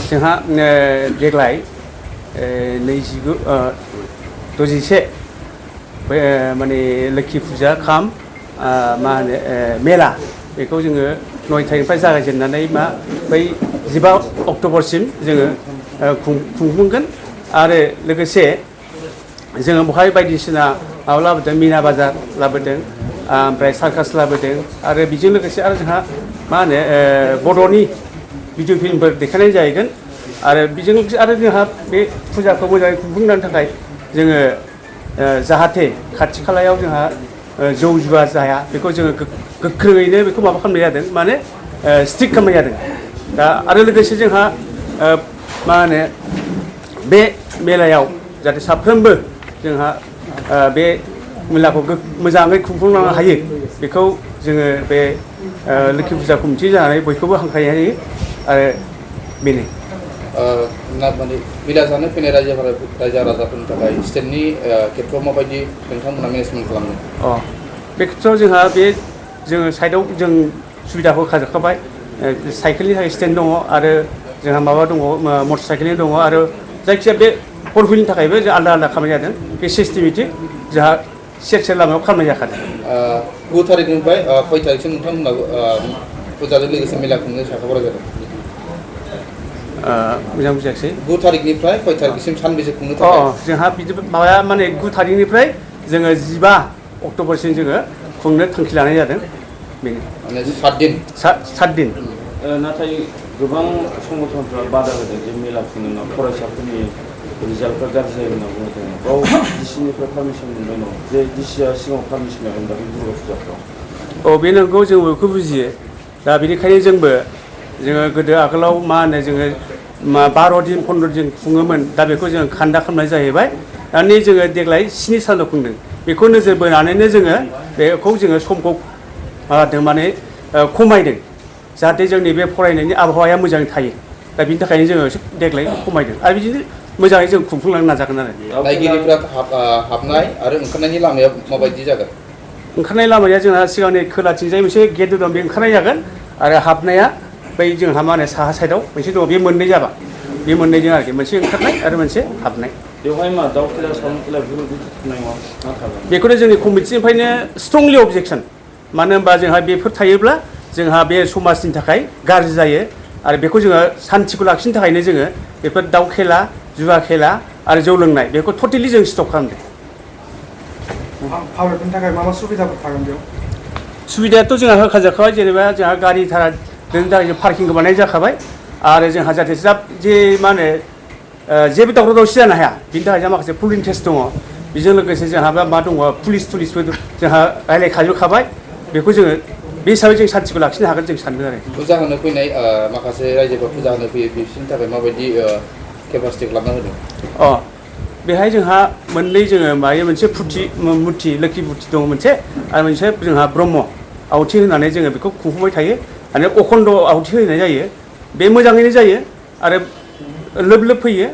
जोंहा देग्लाय 61 माने लोखि फुजा खाम मा होनो मेला बेखौ जोङो 9 थारिखनिफ्राय जागायजेननानै बै 15 अक्ट'बरसिम जोङो खुंफुंगोन आरो लोगोसे जोङो बेवहाय बायदिसिना माबा लाबोदों मिना बाजार लाबोदों ओमफ्राय सार्कास लाबोदों आरो बेजों लोगोसे आरो जोंहा मा होनो बर'नि भिडिअ फिल्मफोर देखायनाय जाहैगोन आरो बेजों लोगोसे आरो जोंहा बे फुजाखौ मोजाङै खुंफुंनो थाखाय जोङो जाहाथे खाथि खालायाव जोंहा जौ जुवा जाया बेखौ जोङो गोख्रोङैनो बेखौ माबा खालामनाय जादों माने स्ट्रिक्ट खालामनाय जादों दा आरो लोगोसे जोंहा मा होनो बे मेलायाव जाहाथे साफ्रोमबो जोंहा बे मेलाखौ मोजाङै खुंफुंनो हायो बेखौ जोङो बे लोखि फुजा कमिटि जानानै बयखौबो हांख्रायनाय जायो आरो बेनो माने मेला जानो फैनाय रायजो राजाफोरनि थाखाय स्टेटनि खेथ्रआव माबायदि नोंथांमोना मेनेजमेन्ट खालामो बे खेथ्रआव जोंहा बे जोङो साइडआव जों सुबिदाखौ होखाजोबखाबाय साइकेलनि थाखाय स्टेन्ड दङ आरो जोंहा माबा दङ मटर साइकेलनि दङ आरो जायखिजाया बे फर हुइलनि थाखायबो जों आलादा आलादा खालामनाय जादों बे सिस्टेमेटिक जोंहा सेर लामायाव खालामनाय जाखादों 9 थारिखनिफ्राय 5 थारिखसिम नोंथांमोना फुजाजों लोगोसे मेला खुंनो साखाफोरा जादों मोजां बुजियाखिसै 9 थारिखनिफ्राय 5 थारिखसिम सानबेसे खुंनो थाखाय जोंहा बिदि माबाया माने 9 थारिखनिफ्राय जोङो 15 अक्ट'बरसिम जोङो खुंनो थांखि लानाय जादों बेनो माने 7 दिन नाथाय गोबां संगठनफ्रा बादा होदों जे मेला खुंनायाव फरायसाफोरनि रिजाल्टफ्रा गाज्रि जायो होनना बुंदों गाव डिसिनिफ्राय पारमिसन मोनबाय दं जे डिसिआ सिगाङाव पारमिसन लादों दा बे दुर्गा फुजाफ्राव बे नंगौ जों बेखौ बुजियो दा बेनिखायनो जोङो गोदो आगोलाव मा होनो जोङो 12 दिन 15 दिन खुङोमोन दा बेखौ जोङो खान्दा खालामनाय जाहैबाय दानि जोङो देग्लाय 7 सानल' खुंदों बेखौ नोजोर बोनानैनो जोङो बेखौ जोङो समखौ माबादों माने खमायदों जाहाथे जोंनि बे फरायनायनि आबहावाया मोजाङै थायो दा बिनि थाखायनो जोङो देग्लाय खमायदों आरो बिदिनो मोजाङै जों खुंफुंलांनो नाजागोन आरो नायगिरिफ्रा हाबनाय आरो ओंखारनायनि लामाया माबायदि जागोन ओंखारनाय लामाया जोंहा सिगांनि खोलाथिंजाय मोनसे गेट दं बे ओंखारनाय जागोन आरो हाबनाया बै जोंहा मा होनो साहा साइडआव मोनसे दङ बे मोननै जाबा बे मोननैजों आरोखि मोनसे ओंखारनाय आरो मोनसे हाबनाय बेवहाय मा दाउ खेला साउन्ड खेला बेफोरबायदि थुनाय मा थागोन बेखौनो जोंनि कमिटिनिफ्रायनो स्ट्रंलि अबजेक्सन मानो होनबा जोंहा बेफोर थायोब्ला जोंहा बे समाजनि थाखाय गाज्रि जायो आरो बेखौ जोङो सान्थिखौ लाखिनो थाखायनो जोङो बेफोर दाउ खेला जुवा खेला आरो जौ लोंनाय बेखौ टटेलि जों स्टप खालामदों पाब्लिकनि थाखाय मा सुबिदाफोर थागोन बेयाव सुबिदायाथ' जोंहा होखाजोबखाबाय जेनेबा जोंहा गारि भारा दोननो थाखाय जों पार्किंखौ बानाय जाखाबाय आरो जोंहा जाहाथे जे मा होनो जेबो दावराव दावसि जानो हाया बिनि थाखाय जोंहा माखासे पुलिं टेस्ट दङ बेजों लोगोसे जोंहा मा दङ पुलिसबो जोंहा रायज्लायखाजोबखाबाय बेखौ जोङो बे हिसाबै जों सान्थिखौ लाखिनो हागोन जों सानदों आरो फुजा होनो फैनाय माखासे रायजोफोर फुजा होनो फैयो बिसोरनि थाखाय माबायदि केपासिटि खालामना होदों बेहाय जोंहा मोननै जोङो मायो मोनसे मुर्ति लोखि मुर्ति दङ मोनसे आरो मोनसे जोंहा ब्रह्म आवथि होनानै जोङो बेखौ खुंफुंबाय थायो आरो अखण्ड आवथि होनाय जायो बे मोजाङैनो जायो आरो लोब लोब फैयो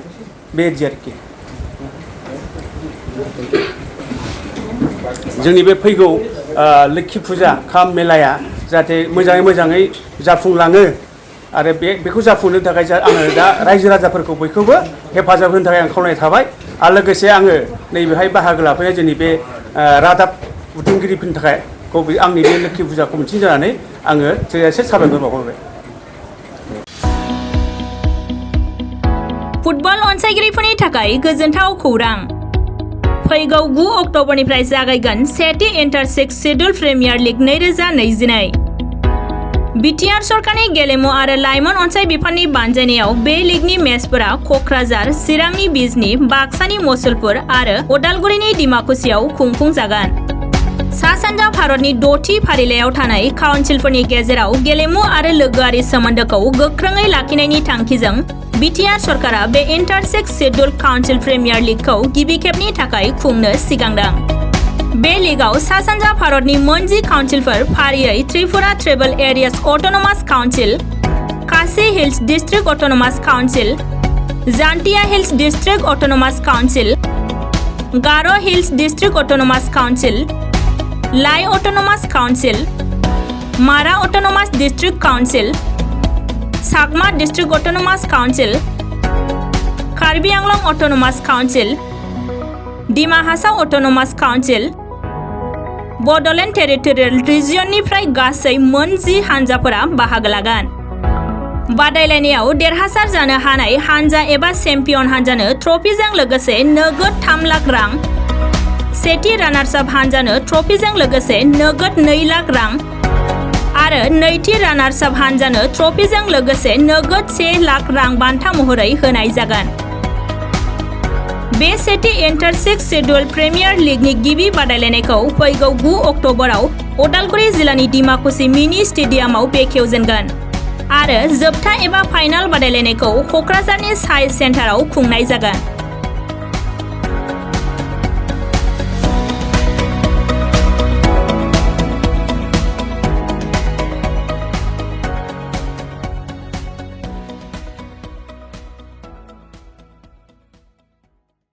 बेबायदि आरोखि जोंनि बे फैगौ लोखि फुजा खाम मेलाया जाहाथे मोजाङै जाफुंलाङो आरो बेखौ जाफुंनो थाखाय आङो दा रायजो राजाफोरखौ बयखौबो हेफाजाब होनो थाखाय आं खावलायनाय थाबाय आरो लोगोसे आङो नैबेहाय बाहागो लाफैनाय जोंनि बे रादाब बुथुमगिरिफोरनि थाखाय आंनि बे लोखि फुजा कमिटि जानानै आङो थोजासे साबायखर बावहरबाय फुटबल अनसायगिरिफोरनि थाखाय गोजोनथाव खौरां फैगौ 9 अक्ट'बरनिफ्राय जागायगोन सेथि inter 6 schedule premier league 2022 BTR सरकारनि गेलेमु आरो लाइमोन अनसाय बिफाननि बानजायनायाव बे लीगनि मेचफोरा क'क्राझार चिरांनि बिजनी बाक्सानि मुसलपुर आरो उदालगुरिनि डिमाकुसियाव खुंफुंजागोन सा सानजा भारतनि 6थि फारिलाइयाव थानाय काउन्सिलफोरनि गेजेराव गेलेमु आरो लोगोआरि सोमोन्दोखौ गोख्रोङै लाखिनायनि थांखिजों बिटिआर सरकारा बे इन्टार 6 शेड्युल काउन्सिल प्रिमियार लीगखौ गिबि खेबनि थाखाय खुंनो सिगांदों बे लीगआव सा सानजा भारतनि मोनजि काउन्सिलफोर फारियै Tripura tribal areas autonomous council Khasi hills district autonomous council Jaintia hills district autonomous council Garo hills district autonomous council Lai autonomous council Mara autonomous district council Chakma district autonomous council, Karbi Anglong autonomous council, Dima Hasao autonomous council, Bodoland territorial रिजियननिफ्राय गासै मोन 10 हानजाफोरा बाहागो लागोन। बादायलायनायाव देरहासार जानो हानाय हानजा एबा चेम्पियन हानजानो ट्रफिजों लोगोसे नोगोद 3 लाख रां, सेथि रानार्स आप हानजानो ट्रफिजों लोगोसे नोगोद 2 लाख रां आरो नैथि रानार्स आप हानजानो ट्रफिजों लोगोसे नोगोद 1 लाख रां बान्था महरै होनाय जागोन। बे सेथि इन्टार 6 शेड्युल प्रिमियार लीगनि गिबि बादायलायनायखौ फैगौ 9 अक्ट'बराव उदालगुरि जिल्लानि डिमाकुसि मिनि स्टेडियामाव बेखेवजेनगोन आरो जोबथा एबा फाइनाल बादायलायनायखौ क'क्राझारनि साइन्स सेन्टाराव खुंनाय जागोन।